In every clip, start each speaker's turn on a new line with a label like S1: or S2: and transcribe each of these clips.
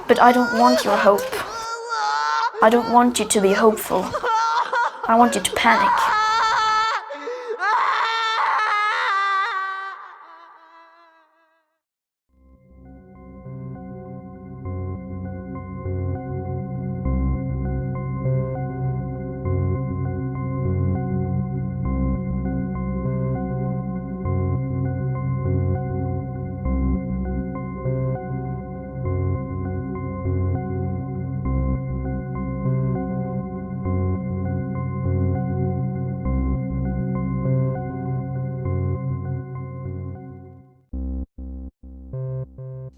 S1: But I don't want your hope. I don't want you to be hopeful. I want you to panic.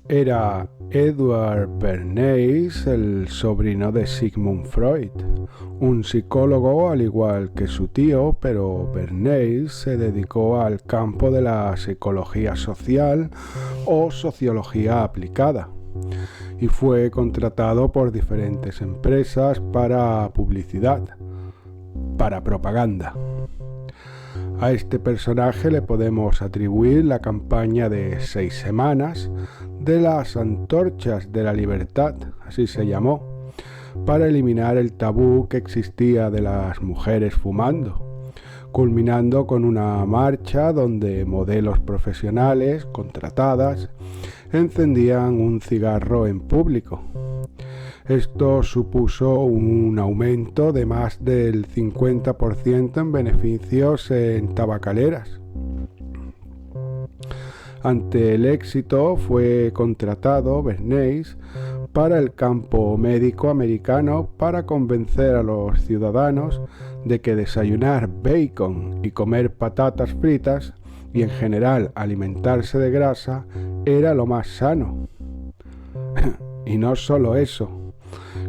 S2: Era Edward Bernays, el sobrino de Sigmund Freud, un psicólogo al igual que su tío, pero Bernays se dedicó al campo de la psicología social o sociología aplicada y fue contratado por diferentes empresas para publicidad, para propaganda. A este personaje le podemos atribuir la campaña de 6 semanas de las Antorchas de la Libertad, así se llamó, para eliminar el tabú que existía de las mujeres fumando, culminando con una marcha donde modelos profesionales contratadas encendían un cigarro en público. Esto supuso un aumento de más del 50% en beneficios en tabacaleras. Ante el éxito fue contratado Bernays para el campo médico americano para convencer a los ciudadanos de que desayunar bacon y comer patatas fritas y en general alimentarse de grasa era lo más sano. Y no solo eso,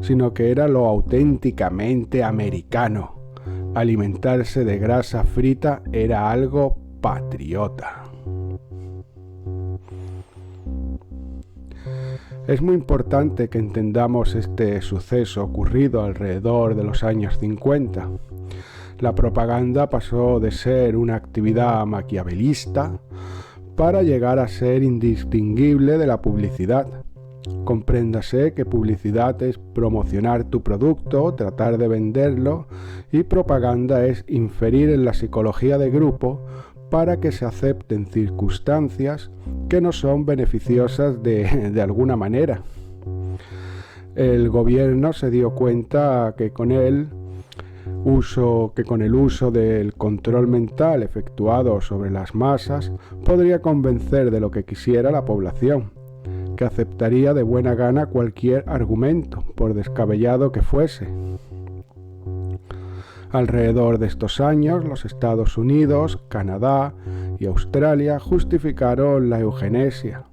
S2: sino que era lo auténticamente americano. Alimentarse de grasa frita era algo patriota. Es muy importante que entendamos este suceso ocurrido alrededor de los años 50. La propaganda pasó de ser una actividad maquiavelista para llegar a ser indistinguible de la publicidad. Compréndase que publicidad es promocionar tu producto, tratar de venderlo, y propaganda es inferir en la psicología de grupo para que se acepten circunstancias que no son beneficiosas de alguna manera. El gobierno se dio cuenta que con el uso del control mental efectuado sobre las masas podría convencer de lo que quisiera la población, que aceptaría de buena gana cualquier argumento, por descabellado que fuese. Alrededor de estos años, los Estados Unidos, Canadá y Australia justificaron la eugenesia,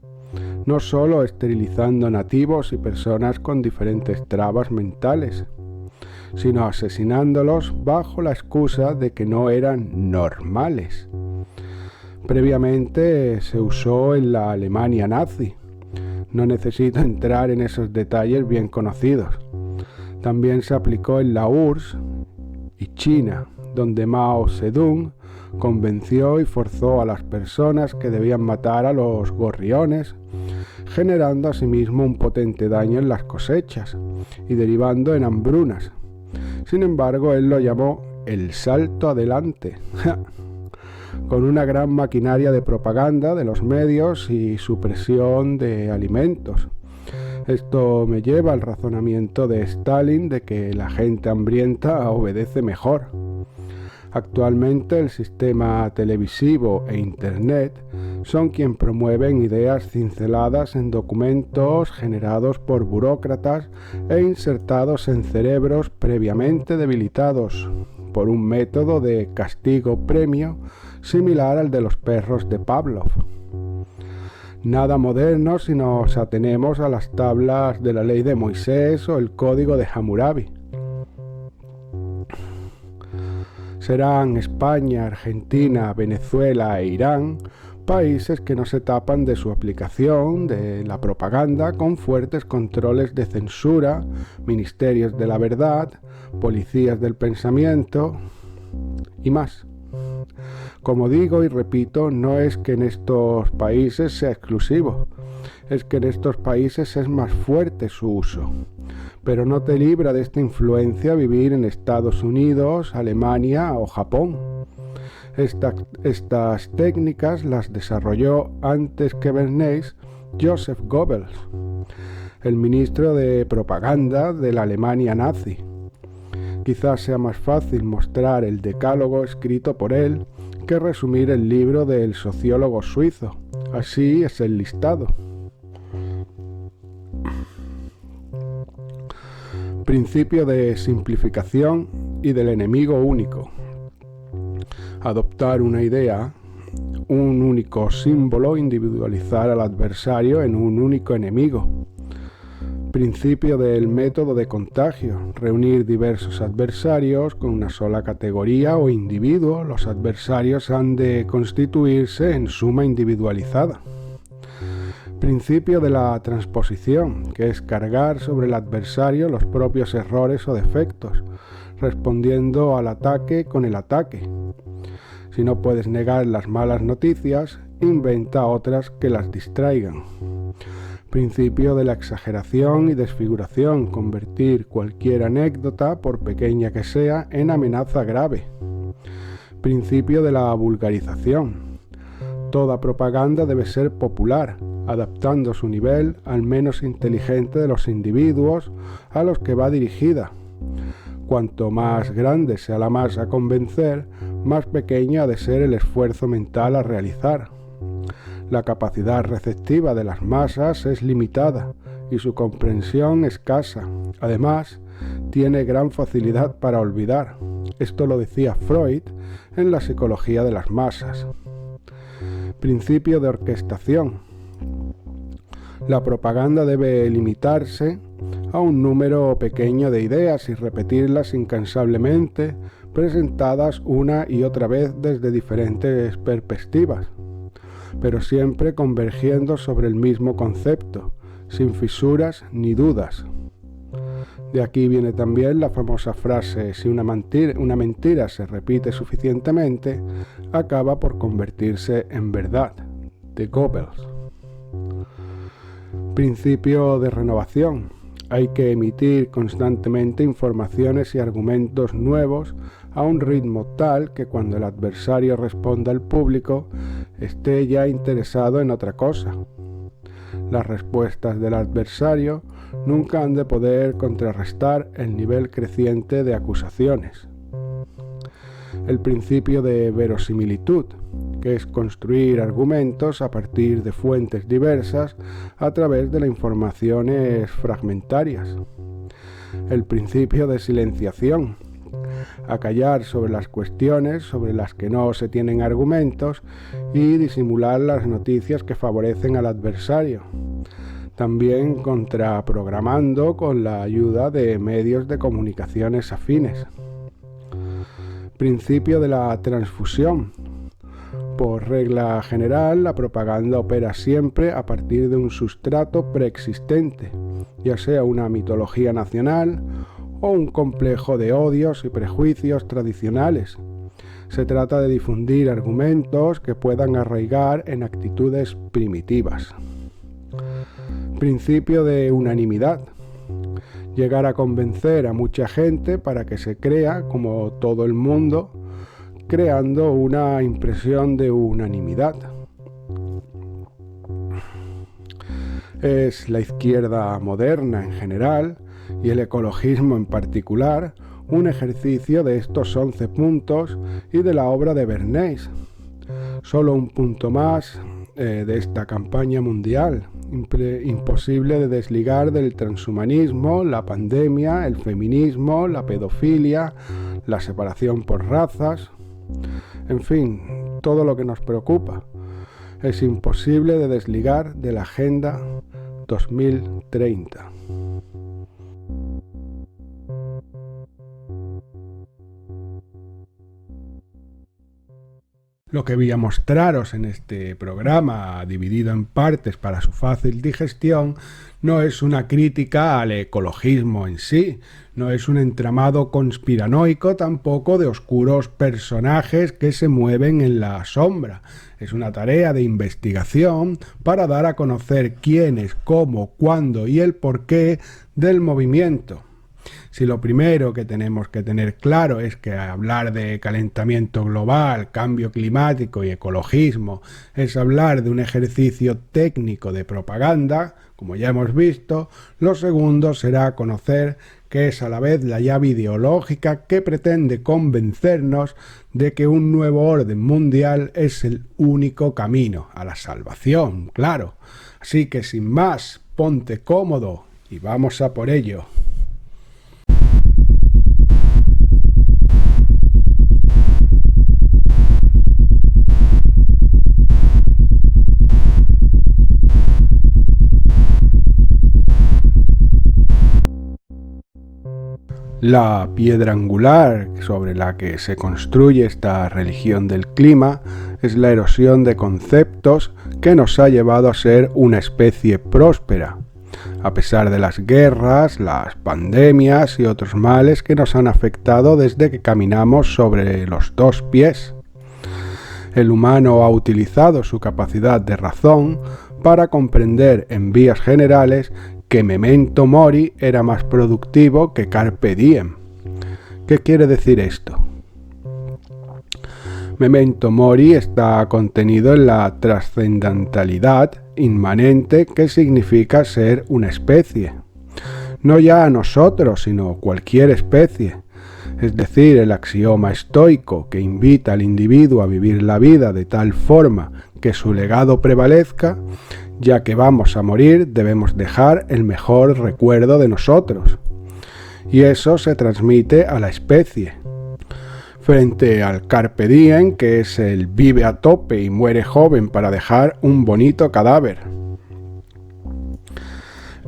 S2: no solo esterilizando nativos y personas con diferentes trabas mentales, sino asesinándolos bajo la excusa de que no eran normales. Previamente se usó en la Alemania nazi. No necesito entrar en esos detalles bien conocidos. También se aplicó en la URSS y China, donde Mao Zedong convenció y forzó a las personas que debían matar a los gorriones, generando asimismo un potente daño en las cosechas y derivando en hambrunas. Sin embargo, él lo llamó el salto adelante, con una gran maquinaria de propaganda de los medios y supresión de alimentos. Esto me lleva al razonamiento de Stalin de que la gente hambrienta obedece mejor. Actualmente el sistema televisivo e Internet son quien promueven ideas cinceladas en documentos generados por burócratas e insertados en cerebros previamente debilitados por un método de castigo-premio similar al de los perros de Pavlov. Nada moderno si nos atenemos a las tablas de la ley de Moisés o el código de Hammurabi. Serán España, Argentina, Venezuela e Irán países que no se tapan de su aplicación de la propaganda con fuertes controles de censura, ministerios de la verdad, policías del pensamiento y más. Como digo y repito, no es que en estos países sea exclusivo, es que en estos países es más fuerte su uso. Pero no te libra de esta influencia vivir en Estados Unidos, Alemania o Japón. Estas técnicas las desarrolló antes que Bernays Joseph Goebbels, el ministro de propaganda de la Alemania nazi. Quizás sea más fácil mostrar el decálogo escrito por él que resumir el libro del sociólogo suizo. Así es el listado. Principio de simplificación y del enemigo único. Adoptar una idea, un único símbolo, individualizar al adversario en un único enemigo. Principio del método de contagio. Reunir diversos adversarios con una sola categoría o individuo. Los adversarios han de constituirse en suma individualizada. Principio de la transposición, que es cargar sobre el adversario los propios errores o defectos, respondiendo al ataque con el ataque. Si no puedes negar las malas noticias, inventa otras que las distraigan. Principio de la exageración y desfiguración, convertir cualquier anécdota, por pequeña que sea, en amenaza grave. Principio de la vulgarización. Toda propaganda debe ser popular, adaptando su nivel al menos inteligente de los individuos a los que va dirigida. Cuanto más grande sea la masa a convencer, más pequeño ha de ser el esfuerzo mental a realizar. La capacidad receptiva de las masas es limitada y su comprensión escasa. Además, tiene gran facilidad para olvidar. Esto lo decía Freud en La psicología de las masas. Principio de orquestación. La propaganda debe limitarse a un número pequeño de ideas y repetirlas incansablemente, presentadas una y otra vez desde diferentes perspectivas, pero siempre convergiendo sobre el mismo concepto, sin fisuras ni dudas. De aquí viene también la famosa frase: si una mentira se repite suficientemente, acaba por convertirse en verdad, de Goebbels. Principio de renovación. Hay que emitir constantemente informaciones y argumentos nuevos a un ritmo tal que cuando el adversario responda al público esté ya interesado en otra cosa. Las respuestas del adversario nunca han de poder contrarrestar el nivel creciente de acusaciones. El principio de verosimilitud, que es construir argumentos a partir de fuentes diversas a través de las informaciones fragmentarias. El principio de silenciación, acallar sobre las cuestiones sobre las que no se tienen argumentos y disimular las noticias que favorecen al adversario. También contraprogramando con la ayuda de medios de comunicaciones afines. Principio de la transfusión. Por regla general, la propaganda opera siempre a partir de un sustrato preexistente, ya sea una mitología nacional o un complejo de odios y prejuicios tradicionales. Se trata de difundir argumentos que puedan arraigar en actitudes primitivas. Principio de unanimidad. Llegar a convencer a mucha gente para que se crea como todo el mundo, creando una impresión de unanimidad. Es la izquierda moderna en general y el ecologismo en particular un ejercicio de estos 11 puntos y de la obra de Bernays. Solo un punto más de esta campaña mundial, imposible de desligar del transhumanismo, la pandemia, el feminismo, la pedofilia, la separación por razas, en fin, todo lo que nos preocupa. Es imposible de desligar de la Agenda 2030. Lo que voy a mostraros en este programa, dividido en partes para su fácil digestión, no es una crítica al ecologismo en sí, no es un entramado conspiranoico tampoco de oscuros personajes que se mueven en la sombra. Es una tarea de investigación para dar a conocer quiénes, cómo, cuándo y el porqué del movimiento. Si lo primero que tenemos que tener claro es que hablar de calentamiento global, cambio climático y ecologismo es hablar de un ejercicio técnico de propaganda, como ya hemos visto, lo segundo será conocer que es a la vez la llave ideológica que pretende convencernos de que un nuevo orden mundial es el único camino a la salvación, claro. Así que sin más, ponte cómodo y vamos a por ello. La piedra angular sobre la que se construye esta religión del clima es la erosión de conceptos que nos ha llevado a ser una especie próspera, a pesar de las guerras, las pandemias y otros males que nos han afectado desde que caminamos sobre los dos pies. El humano ha utilizado su capacidad de razón para comprender en vías generales que memento mori era más productivo que carpe diem. ¿Qué quiere decir esto? Memento mori está contenido en la trascendentalidad inmanente que significa ser una especie. No ya a nosotros, sino cualquier especie. Es decir, el axioma estoico que invita al individuo a vivir la vida de tal forma que su legado prevalezca. Ya que vamos a morir, debemos dejar el mejor recuerdo de nosotros. Y eso se transmite a la especie. Frente al carpe diem, que es el vive a tope y muere joven para dejar un bonito cadáver.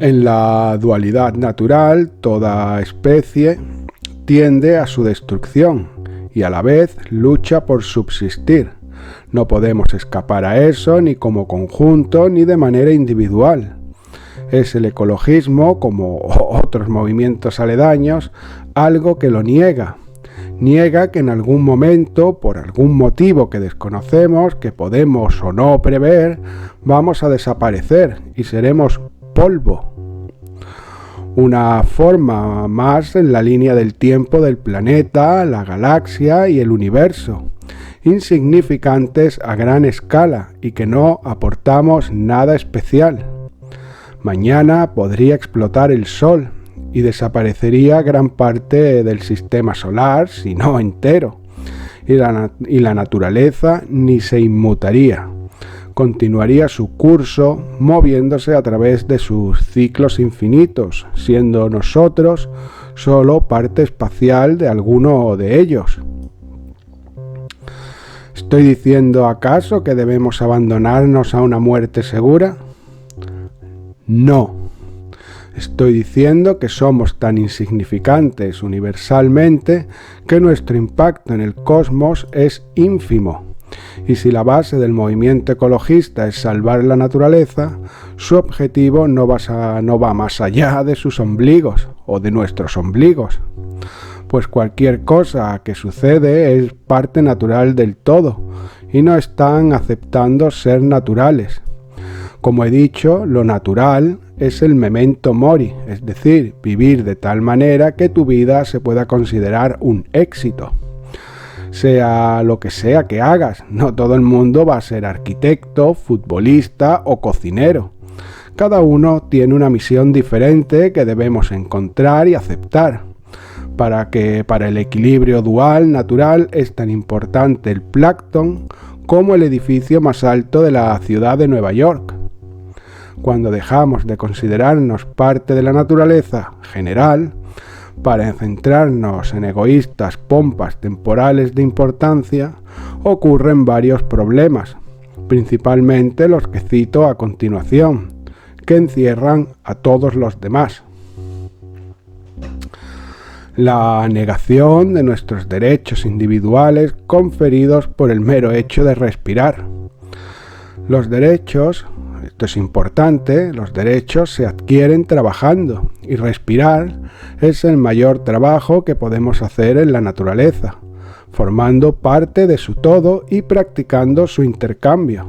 S2: En la dualidad natural, toda especie tiende a su destrucción y a la vez lucha por subsistir. No podemos escapar a eso ni como conjunto ni de manera individual. Es el ecologismo, como otros movimientos aledaños, algo que lo niega. Niega que en algún momento, por algún motivo que desconocemos, que podemos o no prever, vamos a desaparecer y seremos polvo. Una forma más en la línea del tiempo del planeta, la galaxia y el universo. Insignificantes a gran escala y que no aportamos nada especial. Mañana podría explotar el Sol y desaparecería gran parte del sistema solar, si no entero, y la naturaleza ni se inmutaría. Continuaría su curso moviéndose a través de sus ciclos infinitos, siendo nosotros solo parte espacial de alguno de ellos. ¿Estoy diciendo acaso que debemos abandonarnos a una muerte segura? No. Estoy diciendo que somos tan insignificantes universalmente que nuestro impacto en el cosmos es ínfimo. Y si la base del movimiento ecologista es salvar la naturaleza, su objetivo no va más allá de sus ombligos o de nuestros ombligos. Pues cualquier cosa que sucede es parte natural del todo y no están aceptando ser naturales. Como he dicho, lo natural es el memento mori, es decir, vivir de tal manera que tu vida se pueda considerar un éxito. Sea lo que sea que hagas, no todo el mundo va a ser arquitecto, futbolista o cocinero. Cada uno tiene una misión diferente que debemos encontrar y aceptar. para el equilibrio dual natural es tan importante el plancton como el edificio más alto de la ciudad de Nueva York. Cuando dejamos de considerarnos parte de la naturaleza general, para centrarnos en egoístas pompas temporales de importancia, ocurren varios problemas, principalmente los que cito a continuación, que encierran a todos los demás. La negación de nuestros derechos individuales conferidos por el mero hecho de respirar. Los derechos, esto es importante, los derechos se adquieren trabajando y respirar es el mayor trabajo que podemos hacer en la naturaleza, formando parte de su todo y practicando su intercambio.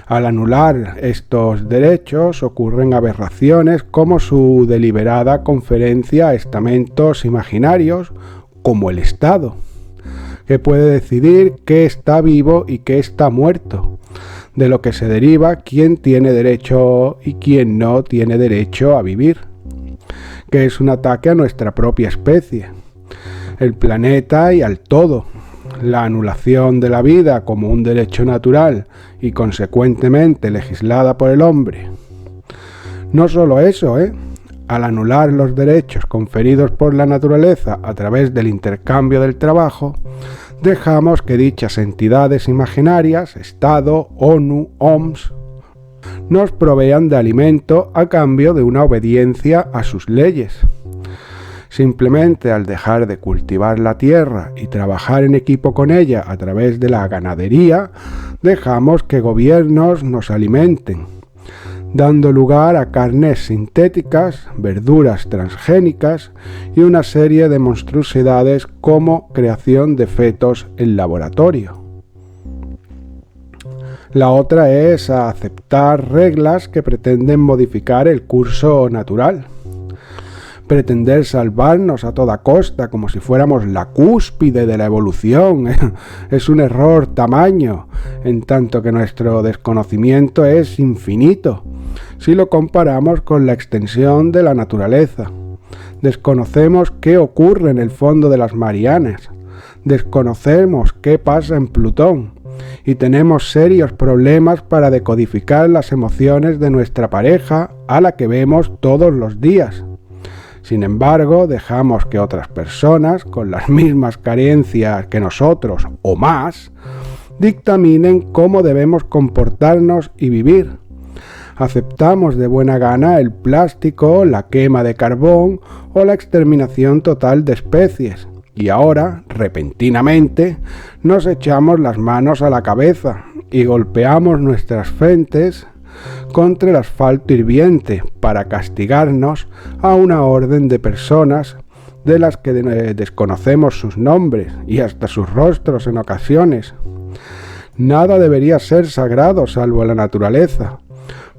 S2: Al anular estos derechos ocurren aberraciones como su deliberada conferencia a estamentos imaginarios como el Estado, que puede decidir qué está vivo y qué está muerto, de lo que se deriva quién tiene derecho y quién no tiene derecho a vivir, que es un ataque a nuestra propia especie, el planeta y al todo. La anulación de la vida como un derecho natural y consecuentemente legislada por el hombre. No solo eso, al anular los derechos conferidos por la naturaleza a través del intercambio del trabajo, dejamos que dichas entidades imaginarias, Estado, ONU, OMS, nos provean de alimento a cambio de una obediencia a sus leyes. Simplemente al dejar de cultivar la tierra y trabajar en equipo con ella a través de la ganadería, dejamos que gobiernos nos alimenten, dando lugar a carnes sintéticas, verduras transgénicas y una serie de monstruosidades como creación de fetos en laboratorio. La otra es aceptar reglas que pretenden modificar el curso natural. Pretender salvarnos a toda costa como si fuéramos la cúspide de la evolución es un error tamaño, en tanto que nuestro desconocimiento es infinito, si lo comparamos con la extensión de la naturaleza. Desconocemos qué ocurre en el fondo de las Marianas, desconocemos qué pasa en Plutón, y tenemos serios problemas para decodificar las emociones de nuestra pareja a la que vemos todos los días. Sin embargo, dejamos que otras personas, con las mismas carencias que nosotros o más, dictaminen cómo debemos comportarnos y vivir. Aceptamos de buena gana el plástico, la quema de carbón o la exterminación total de especies. Y ahora, repentinamente, nos echamos las manos a la cabeza y golpeamos nuestras frentes contra el asfalto hirviente para castigarnos a una orden de personas de las que desconocemos sus nombres y hasta sus rostros en ocasiones. Nada debería ser sagrado salvo la naturaleza,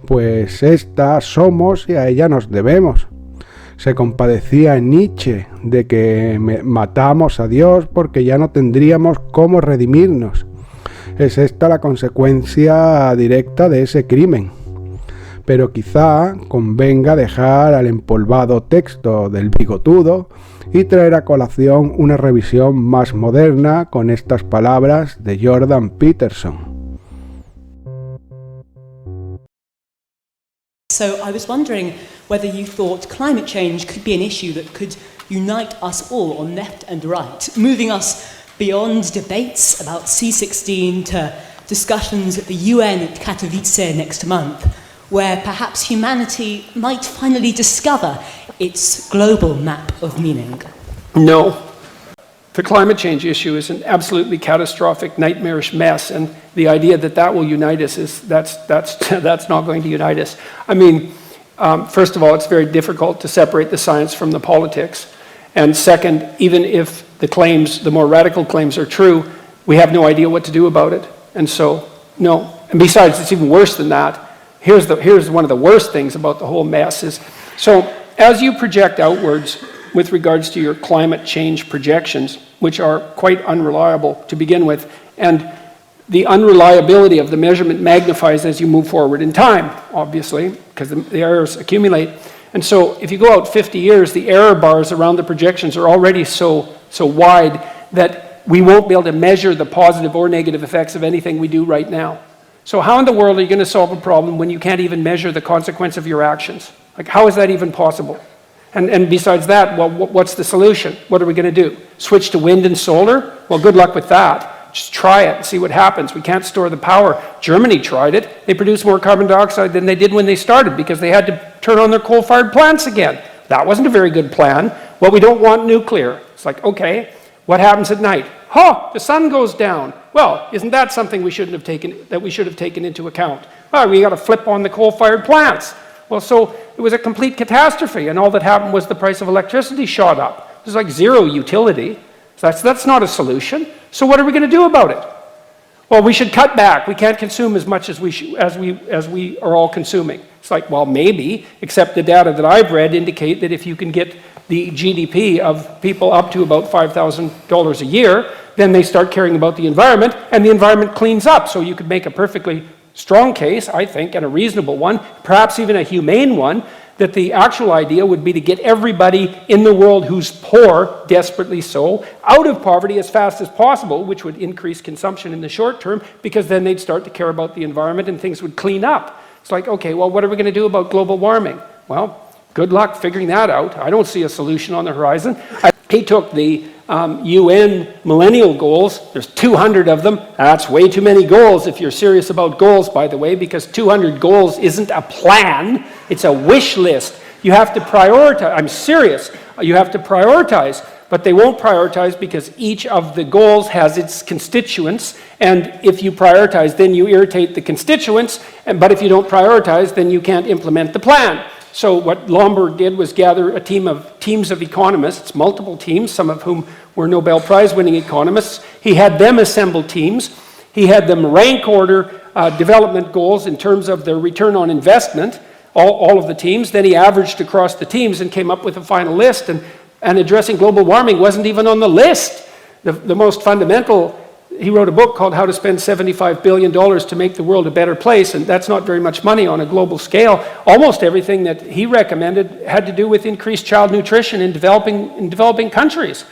S2: pues ésta somos y a ella nos debemos. Se compadecía Nietzsche de que matamos a Dios porque ya no tendríamos cómo redimirnos. Es esta la consecuencia directa de ese crimen. Pero quizá convenga dejar al empolvado texto del bigotudo y traer a colación una revisión más moderna con estas palabras de Jordan Peterson.
S3: So I was wondering whether you thought climate change could be an issue that could unite us all on left and right, moving us beyond debates about C16 to discussions at the UN at Katowice next month, where perhaps humanity might finally discover its global map of meaning.
S4: No. The climate change issue is an absolutely catastrophic, nightmarish mess, and the idea that that will unite us that's not going to unite us. I mean, first of all, it's very difficult to separate the science from the politics, and second, even if the claims, the more radical claims, are true, we have no idea what to do about it, and so no. And besides, it's even worse than that. Here's one of the worst things about the whole mess is, so as you project outwards with regards to your climate change projections, which are quite unreliable to begin with, and the unreliability of the measurement magnifies as you move forward in time, obviously, because the errors accumulate. And so if you go out 50 years, the error bars around the projections are already so wide that we won't be able to measure the positive or negative effects of anything we do right now. So how in the world are you going to solve a problem when you can't even measure the consequence of your actions? Like, how is that even possible? And besides that, well, what's the solution? What are we going to do? Switch to wind and solar? Well, good luck with that. Just try it and see what happens. We can't store the power. Germany tried it. They produced more carbon dioxide than they did when they started because they had to turn on their coal-fired plants again. That wasn't a very good plan. Well, we don't want nuclear. It's like, okay, what happens at night? The sun goes down. Well, isn't that something we should have taken into account? Well, we got to flip on the coal-fired plants. Well, so it was a complete catastrophe, and all that happened was the price of electricity shot up. There's like zero utility. So that's not a solution. So what are we going to do about it? Well, we should cut back. We can't consume as much as we are all consuming. It's like, well, maybe, except the data that I've read indicate that if you can get the GDP of people up to about $5,000 a year, then they start caring about the environment, and the environment cleans up. So you could make a perfectly strong case, I think, and a reasonable one, perhaps even a humane one, that the actual idea would be to get everybody in the world who's poor, desperately so, out of poverty as fast as possible, which would increase consumption in the short term, because then they'd start to care about the environment and things would clean up. It's like, okay, well, what are we going to do about global warming? Well, good luck figuring that out. I don't see a solution on the horizon. He took the UN millennial goals. There's 200 of them. That's way too many goals if you're serious about goals, by the way, because 200 goals isn't a plan. It's a wish list. You have to prioritize. I'm serious. You have to prioritize. But they won't prioritize because each of the goals has its constituents. And if you prioritize, then you irritate the constituents. But if you don't prioritize, then you can't implement the plan. So what Lomborg did was gather a teams of economists, multiple teams, some of whom were Nobel Prize-winning economists. He had them assemble teams. He had them rank order development goals in terms of their return on investment, all of the teams. Then he averaged across the teams and came up with a final list. And addressing global warming wasn't even on the list. The most fundamental, he wrote a book called How to Spend $75 Billion to Make the World a Better Place, and that's not very much money on a global scale. Almost everything that he recommended had to do with increased child nutrition in developing countries.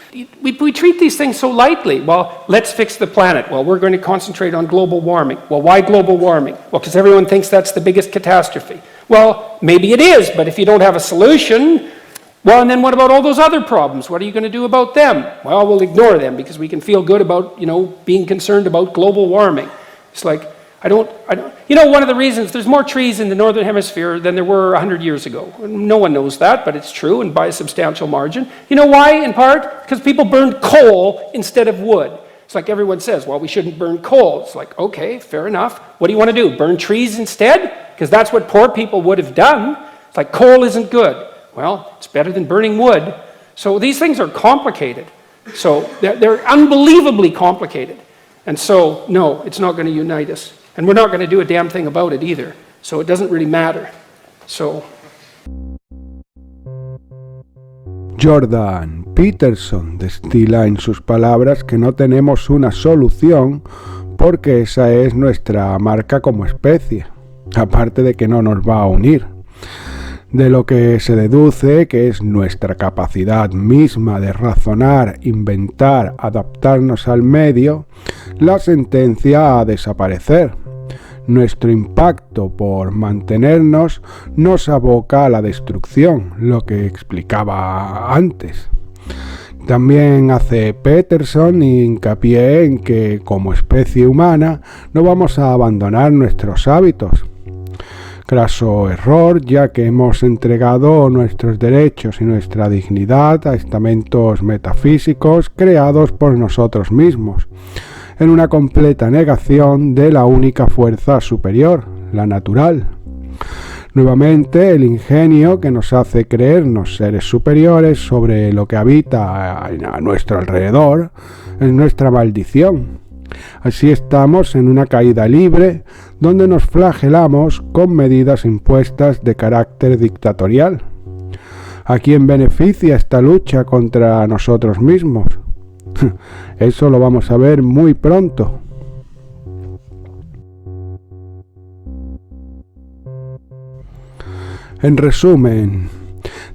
S4: We treat these things so lightly. Well, let's fix the planet. Well, we're going to concentrate on global warming. Well, why global warming? Well, because everyone thinks that's the biggest catastrophe. Well, maybe it is, but if you don't have a solution, well, and then what about all those other problems? What are you going to do about them? Well, we'll ignore them because we can feel good about, being concerned about global warming. It's like, one of the reasons, there's more trees in the Northern Hemisphere than there were 100 years ago. No one knows that, but it's true, and by a substantial margin. You know why, in part? Because people burned coal instead of wood. It's like everyone says, well, we shouldn't burn coal. It's like, okay, fair enough. What do you want to do? Burn trees instead? Because that's what poor people would have done. It's like, coal isn't good. Well, it's better than burning wood. So these things are complicated. So they're unbelievably complicated. And so, no, it's not going to unite us. And we're not going to do a damn thing about it either. So it doesn't really matter. So.
S2: Jordan Peterson destila en sus palabras que no tenemos una solución porque esa es nuestra marca como especie, aparte de que no nos va a unir. De lo que se deduce que es nuestra capacidad misma de razonar, inventar, adaptarnos al medio, la sentencia a desaparecer. Nuestro impacto por mantenernos nos aboca a la destrucción, lo que explicaba antes. También hace Peterson hincapié en que como especie humana no vamos a abandonar nuestros hábitos. Craso error, ya que hemos entregado nuestros derechos y nuestra dignidad a estamentos metafísicos creados por nosotros mismos, en una completa negación de la única fuerza superior, la natural. Nuevamente, el ingenio que nos hace creernos seres superiores sobre lo que habita a nuestro alrededor es nuestra maldición. Así estamos en una caída libre donde nos flagelamos con medidas impuestas de carácter dictatorial. ¿A quién beneficia esta lucha contra nosotros mismos? Eso lo vamos a ver muy pronto. En resumen,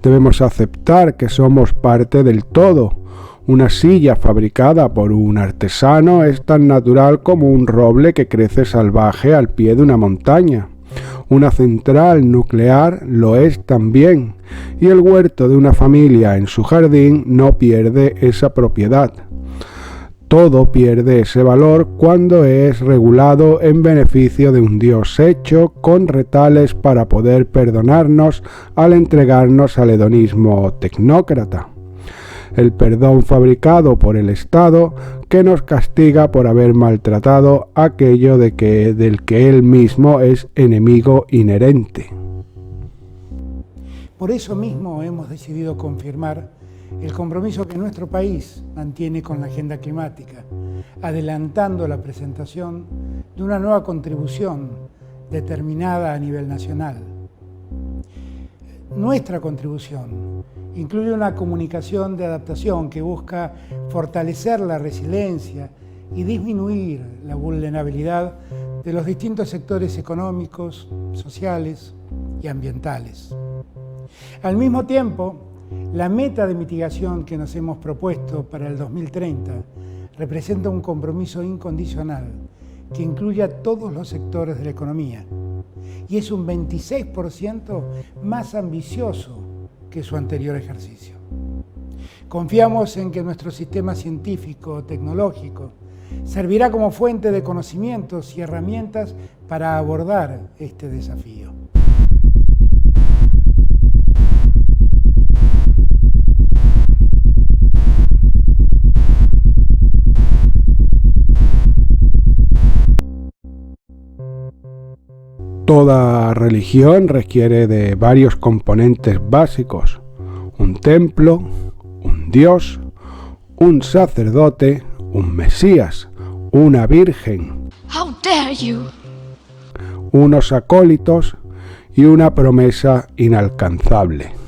S2: Debemos aceptar que somos parte del todo. Una silla fabricada por un artesano es tan natural como un roble que crece salvaje al pie de una montaña. Una central nuclear lo es también, y el huerto de una familia en su jardín no pierde esa propiedad. Todo pierde ese valor cuando es regulado en beneficio de un Dios hecho con retales para poder perdonarnos al entregarnos al hedonismo tecnócrata. El perdón fabricado por el Estado que nos castiga por haber maltratado aquello del que él mismo es enemigo inherente.
S5: Por eso mismo hemos decidido confirmar el compromiso que nuestro país mantiene con la agenda climática, adelantando la presentación de una nueva contribución determinada a nivel nacional. Nuestra contribución incluye una comunicación de adaptación que busca fortalecer la resiliencia y disminuir la vulnerabilidad de los distintos sectores económicos, sociales y ambientales. Al mismo tiempo, la meta de mitigación que nos hemos propuesto para el 2030 representa un compromiso incondicional que incluye a todos los sectores de la economía y es un 26% más ambicioso que su anterior ejercicio. Confiamos en que nuestro sistema científico, tecnológico, servirá como fuente de conocimientos y herramientas para abordar este desafío.
S2: Toda religión requiere de varios componentes básicos: un templo, un Dios, un sacerdote, un Mesías, una virgen,
S1: How dare you!
S2: unos acólitos y una promesa inalcanzable.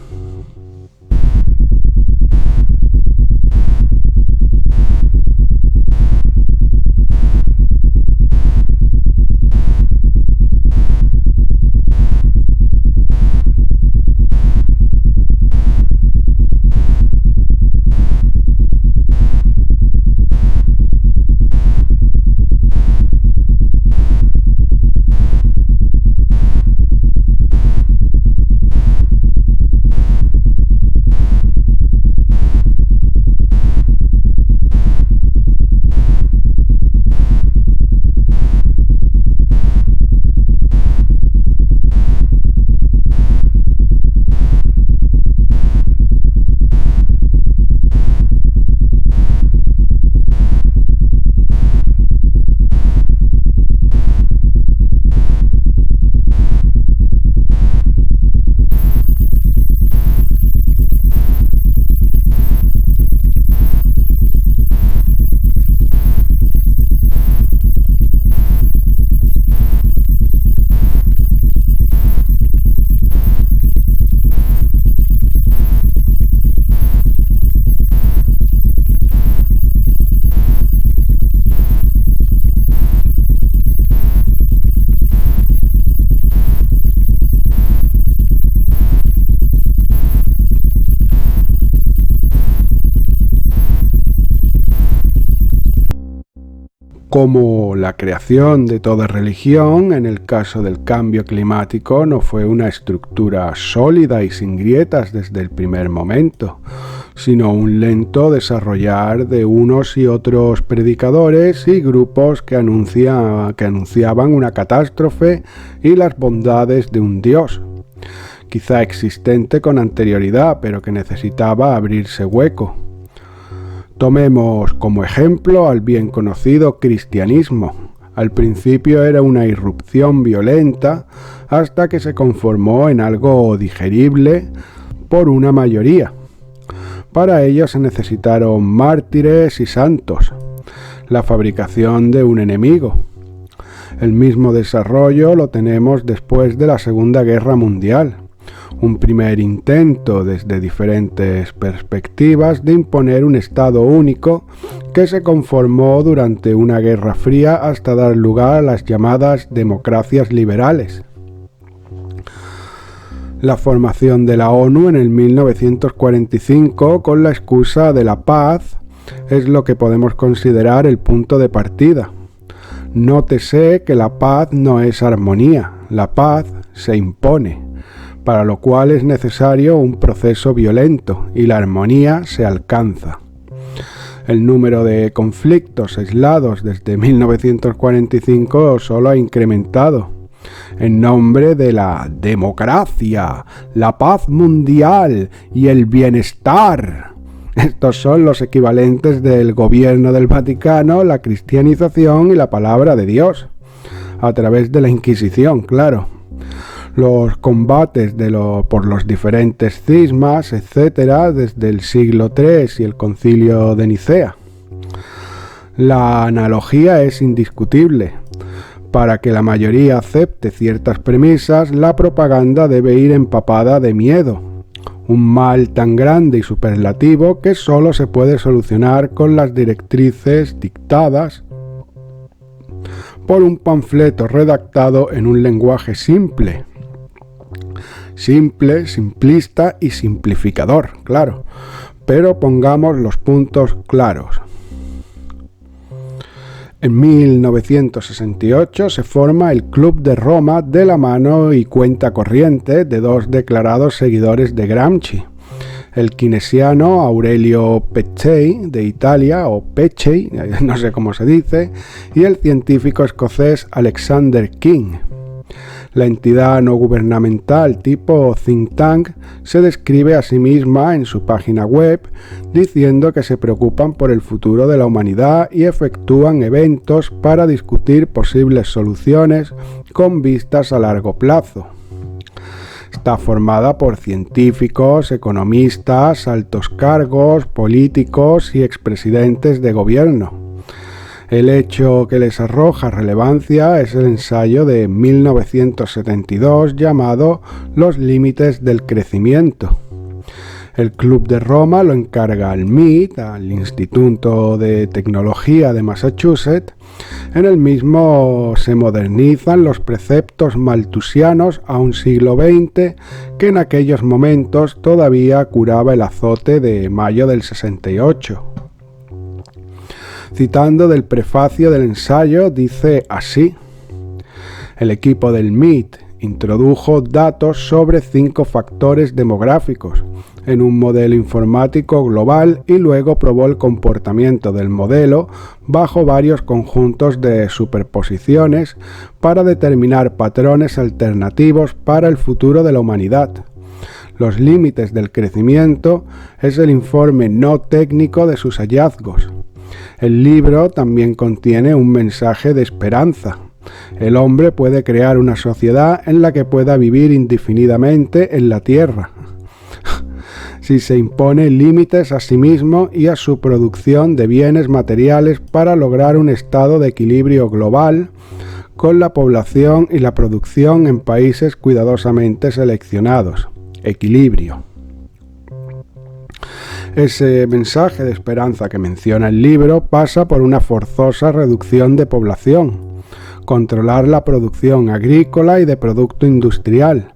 S2: Como la creación de toda religión, en el caso del cambio climático no fue una estructura sólida y sin grietas desde el primer momento, sino un lento desarrollar de unos y otros predicadores y grupos que anunciaban una catástrofe y las bondades de un Dios, quizá existente con anterioridad, pero que necesitaba abrirse hueco. Tomemos como ejemplo al bien conocido cristianismo. Al principio era una irrupción violenta hasta que se conformó en algo digerible por una mayoría. Para ello se necesitaron mártires y santos, la fabricación de un enemigo. El mismo desarrollo lo tenemos después de la Segunda Guerra Mundial. Un primer intento desde diferentes perspectivas de imponer un Estado único que se conformó durante una Guerra Fría hasta dar lugar a las llamadas democracias liberales. la formación de la ONU en el 1945 con la excusa de la paz es lo que podemos considerar el punto de partida. Nótese que la paz no es armonía, la paz se impone, para lo cual es necesario un proceso violento y la armonía se alcanza. El número de conflictos aislados desde 1945 solo ha incrementado. En nombre de la democracia, la paz mundial y el bienestar. Estos son los equivalentes del gobierno del Vaticano, la cristianización y la palabra de Dios, a través de la Inquisición, claro. Los combates por los diferentes cismas, etc., desde el siglo III y el Concilio de Nicea. La analogía es indiscutible. Para que la mayoría acepte ciertas premisas, la propaganda debe ir empapada de miedo, un mal tan grande y superlativo que solo se puede solucionar con las directrices dictadas por un panfleto redactado en un lenguaje simple, simplista y simplificador, claro, pero pongamos los puntos claros. En 1968 se forma el Club de Roma de la mano y cuenta corriente de dos declarados seguidores de Gramsci, el keynesiano Aurelio Peccei de Italia, o Peccei, no sé cómo se dice, y el científico escocés Alexander King. La entidad no gubernamental tipo think tank se describe a sí misma en su página web diciendo que se preocupan por el futuro de la humanidad y efectúan eventos para discutir posibles soluciones con vistas a largo plazo. Está formada por científicos, economistas, altos cargos, políticos y expresidentes de gobierno. El hecho que les arroja relevancia es el ensayo de 1972 llamado Los límites del crecimiento. El Club de Roma lo encarga al MIT, al Instituto de Tecnología de Massachusetts. En el mismo se modernizan los preceptos malthusianos a un siglo XX que en aquellos momentos todavía curaba el azote de mayo del 68. Citando del prefacio del ensayo, dice así: el equipo del MIT introdujo datos sobre 5 factores demográficos en un modelo informático global y luego probó el comportamiento del modelo bajo varios conjuntos de superposiciones para determinar patrones alternativos para el futuro de la humanidad. Los límites del crecimiento es el informe no técnico de sus hallazgos. El libro también contiene un mensaje de esperanza. El hombre puede crear una sociedad en la que pueda vivir indefinidamente en la Tierra, si se impone límites a sí mismo y a su producción de bienes materiales para lograr un estado de equilibrio global con la población y la producción en países cuidadosamente seleccionados. Equilibrio. Ese mensaje de esperanza que menciona el libro pasa por una forzosa reducción de población, controlar la producción agrícola y de producto industrial,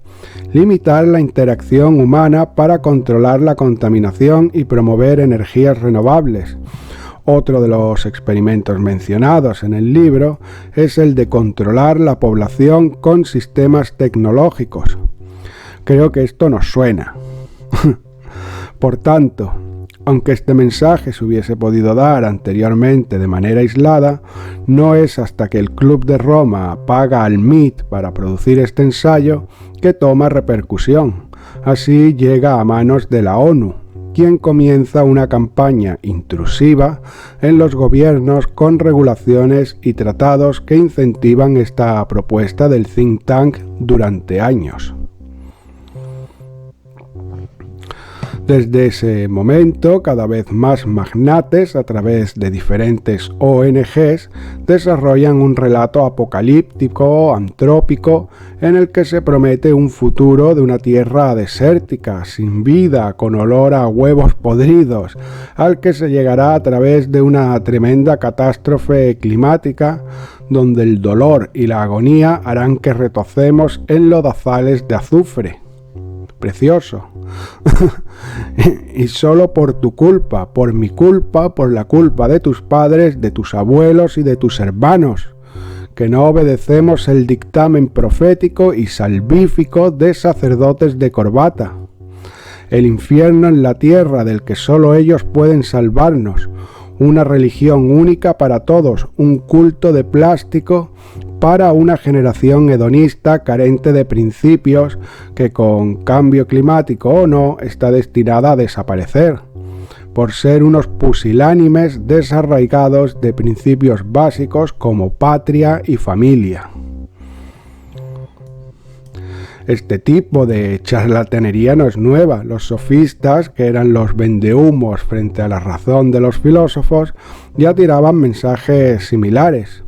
S2: limitar la interacción humana para controlar la contaminación y promover energías renovables. Otro de los experimentos mencionados en el libro es el de controlar la población con sistemas tecnológicos. Creo que esto nos suena. Por tanto, aunque este mensaje se hubiese podido dar anteriormente de manera aislada, no es hasta que el Club de Roma paga al MIT para producir este ensayo que toma repercusión. Así llega a manos de la ONU, quien comienza una campaña intrusiva en los gobiernos con regulaciones y tratados que incentivan esta propuesta del think tank durante años. Desde ese momento, cada vez más magnates, a través de diferentes ONGs, desarrollan un relato apocalíptico, antrópico, en el que se promete un futuro de una tierra desértica, sin vida, con olor a huevos podridos, al que se llegará a través de una tremenda catástrofe climática, donde el dolor y la agonía harán que retocemos en lodazales de azufre. precioso. Y solo por tu culpa, por mi culpa, por la culpa de tus padres, de tus abuelos y de tus hermanos, que no obedecemos el dictamen profético y salvífico de sacerdotes de corbata. El infierno en la tierra del que solo ellos pueden salvarnos, una religión única para todos, un culto de plástico para una generación hedonista carente de principios que con cambio climático o no está destinada a desaparecer, por ser unos pusilánimes desarraigados de principios básicos como patria y familia. Este tipo de charlatanería no es nueva. Los sofistas, que eran los vendehumos frente a la razón de los filósofos, ya tiraban mensajes similares.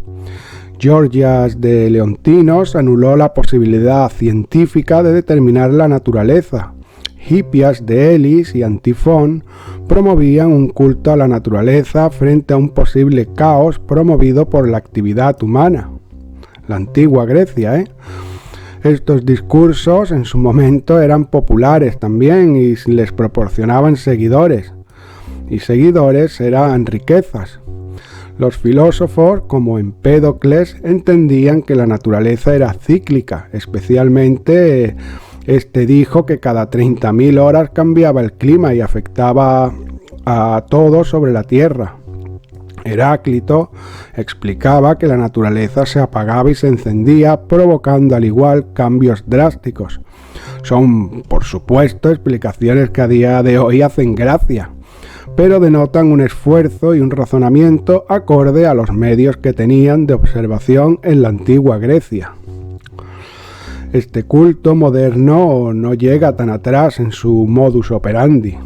S2: Georgias de Leontinos anuló la posibilidad científica de determinar la naturaleza. Hippias de Elis y Antifón promovían un culto a la naturaleza frente a un posible caos promovido por la actividad humana. La antigua Grecia, Estos discursos en su momento eran populares también y les proporcionaban seguidores. Y seguidores eran riquezas. Los filósofos, como Empédocles, entendían que la naturaleza era cíclica, especialmente este dijo que cada 30.000 horas cambiaba el clima y afectaba a todo sobre la Tierra. Heráclito explicaba que la naturaleza se apagaba y se encendía, provocando al igual cambios drásticos. Son, por supuesto, explicaciones que a día de hoy hacen gracia, pero denotan un esfuerzo y un razonamiento acorde a los medios que tenían de observación en la antigua Grecia. Este culto moderno no llega tan atrás en su modus operandi.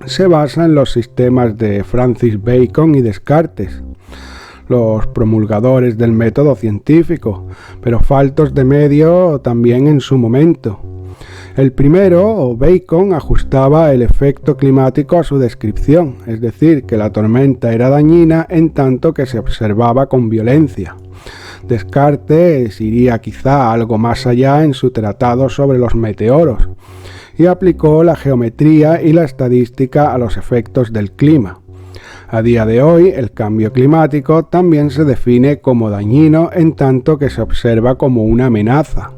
S2: Se basa en los sistemas de Francis Bacon y Descartes, los promulgadores del método científico, pero faltos de medio también en su momento. El primero, Bacon, ajustaba el efecto climático a su descripción, es decir, que la tormenta era dañina en tanto que se observaba con violencia. Descartes iría quizá algo más allá en su tratado sobre los meteoros, y aplicó la geometría y la estadística a los efectos del clima. A día de hoy, el cambio climático también se define como dañino en tanto que se observa como una amenaza.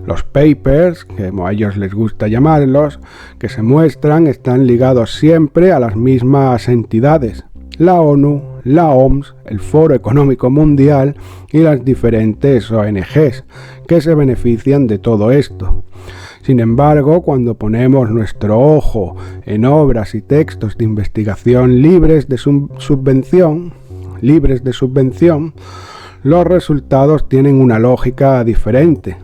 S2: Los papers, como a ellos les gusta llamarlos, que se muestran están ligados siempre a las mismas entidades, la ONU, la OMS, el Foro Económico Mundial y las diferentes ONGs, que se benefician de todo esto. Sin embargo, cuando ponemos nuestro ojo en obras y textos de investigación libres de subvención, los resultados tienen una lógica diferente,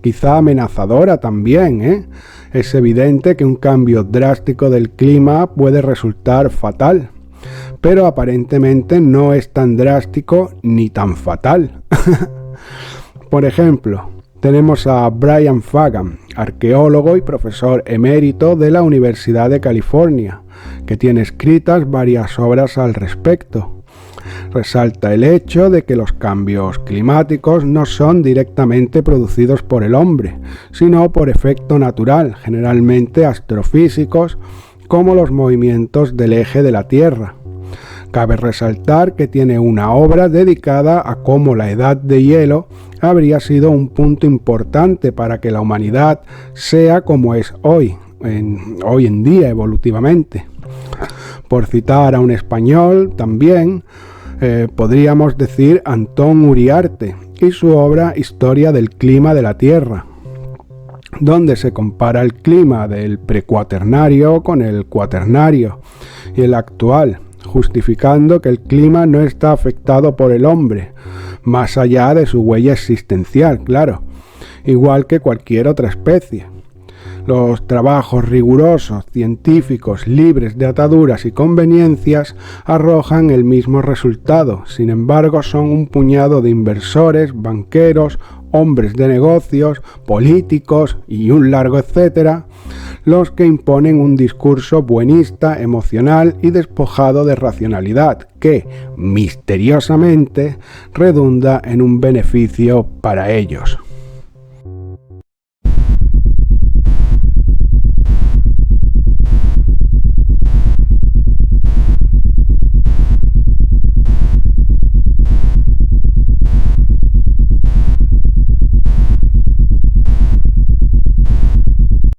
S2: quizá amenazadora también, Es evidente que un cambio drástico del clima puede resultar fatal, pero aparentemente no es tan drástico ni tan fatal. Por ejemplo, tenemos a Brian Fagan, arqueólogo y profesor emérito de la Universidad de California, que tiene escritas varias obras al respecto. Resalta el hecho de que los cambios climáticos no son directamente producidos por el hombre, sino por efecto natural, generalmente astrofísicos, como los movimientos del eje de la Tierra. Cabe resaltar que tiene una obra dedicada a cómo la edad de hielo habría sido un punto importante para que la humanidad sea como es hoy en día evolutivamente. Por citar a un español también, podríamos decir Antón Uriarte y su obra Historia del clima de la Tierra, donde se compara el clima del precuaternario con el cuaternario y el actual, justificando que el clima no está afectado por el hombre, más allá de su huella existencial, claro, igual que cualquier otra especie. Los trabajos rigurosos, científicos, libres de ataduras y conveniencias arrojan el mismo resultado. Sin embargo, son un puñado de inversores, banqueros, hombres de negocios, políticos y un largo etcétera, los que imponen un discurso buenista, emocional y despojado de racionalidad que, misteriosamente, redunda en un beneficio para ellos.